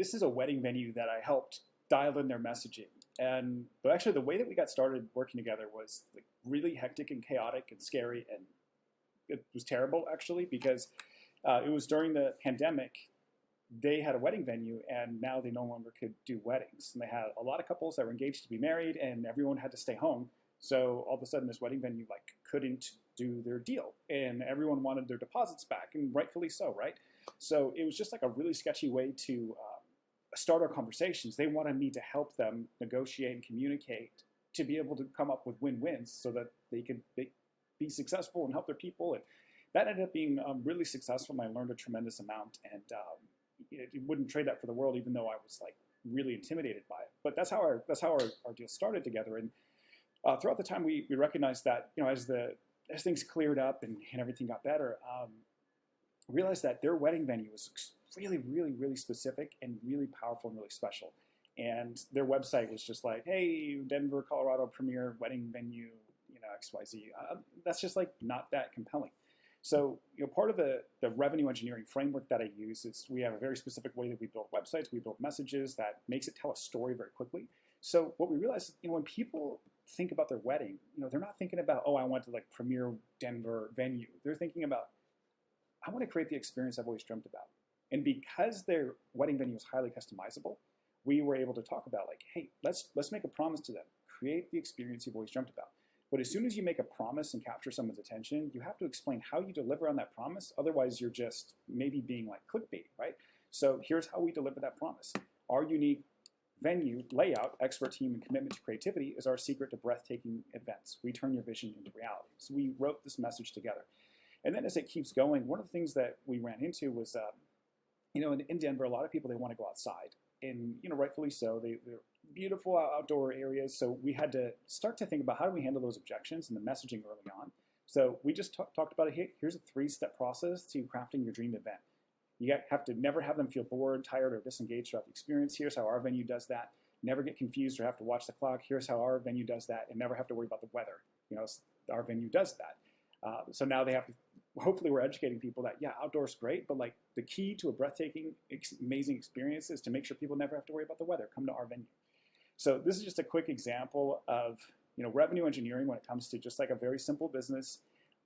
this is a wedding venue that I helped dial in their messaging. But actually, the way that we got started working together was like really hectic and chaotic and scary, and it was terrible actually because it was during the pandemic. They had a wedding venue, and now they no longer could do weddings. And they had a lot of couples that were engaged to be married, and everyone had to stay home. So all of a sudden, this wedding venue like couldn't do their deal, and everyone wanted their deposits back, and rightfully so, right? So it was just like a really sketchy way to start our conversations. They wanted me to help them negotiate and communicate to be able to come up with win-wins so that they could be successful and help their people. And that ended up being really successful. And I learned a tremendous amount, and wouldn't trade that for the world, even though I was like really intimidated by it. But that's how our deal started together. And throughout the time, we recognized that as things cleared up and everything got better, realized that their wedding venue was really, really, really specific and really powerful and really special. And their website was just like, hey, Denver, Colorado premier wedding venue, XYZ. That's just like not that compelling. So, part of the revenue engineering framework that I use is we have a very specific way that we build websites, we build messages that makes it tell a story very quickly. So what we realized, when people think about their wedding, they're not thinking about, oh, I want to like premier Denver venue. They're thinking about, I want to create the experience I've always dreamt about. And because their wedding venue is highly customizable, we were able to talk about like, hey, let's make a promise to them, create the experience you've always dreamt about. But as soon as you make a promise and capture someone's attention, you have to explain how you deliver on that promise. Otherwise, you're just maybe being like clickbait, right? So here's how we deliver that promise. Our unique venue, layout, expert team, and commitment to creativity is our secret to breathtaking events. We turn your vision into reality. So we wrote this message together. And then as it keeps going, one of the things that we ran into was, in Denver, a lot of people, they want to go outside. And, rightfully so. They're beautiful outdoor areas. So we had to start to think about how do we handle those objections and the messaging early on. So we just talked about it. Here's a 3-step process to crafting your dream event. You have to never have them feel bored, tired, or disengaged throughout the experience. Here's how our venue does that. Never get confused or have to watch the clock. Here's how our venue does that, and never have to worry about the weather. Our venue does that. So now they have to, hopefully we're educating people that, yeah, outdoors great, but like the key to a breathtaking, amazing experience is to make sure people never have to worry about the weather. Come to our venue. So this is just a quick example of, revenue engineering when it comes to just like a very simple business.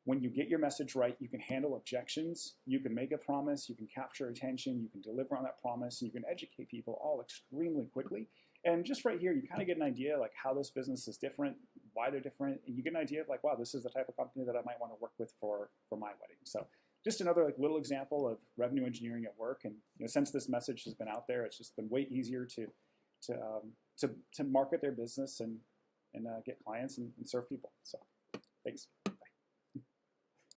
When you get your message right, you can handle objections, you can make a promise, you can capture attention, you can deliver on that promise, and you can educate people all extremely quickly. And just right here, you kind of get an idea like how this business is different, why they're different, and you get an idea of like, wow, this is the type of company that I might want to work with for my wedding. So just another like little example of revenue engineering at work. And since this message has been out there, it's just been way easier to market their business and get clients and serve people. So thanks.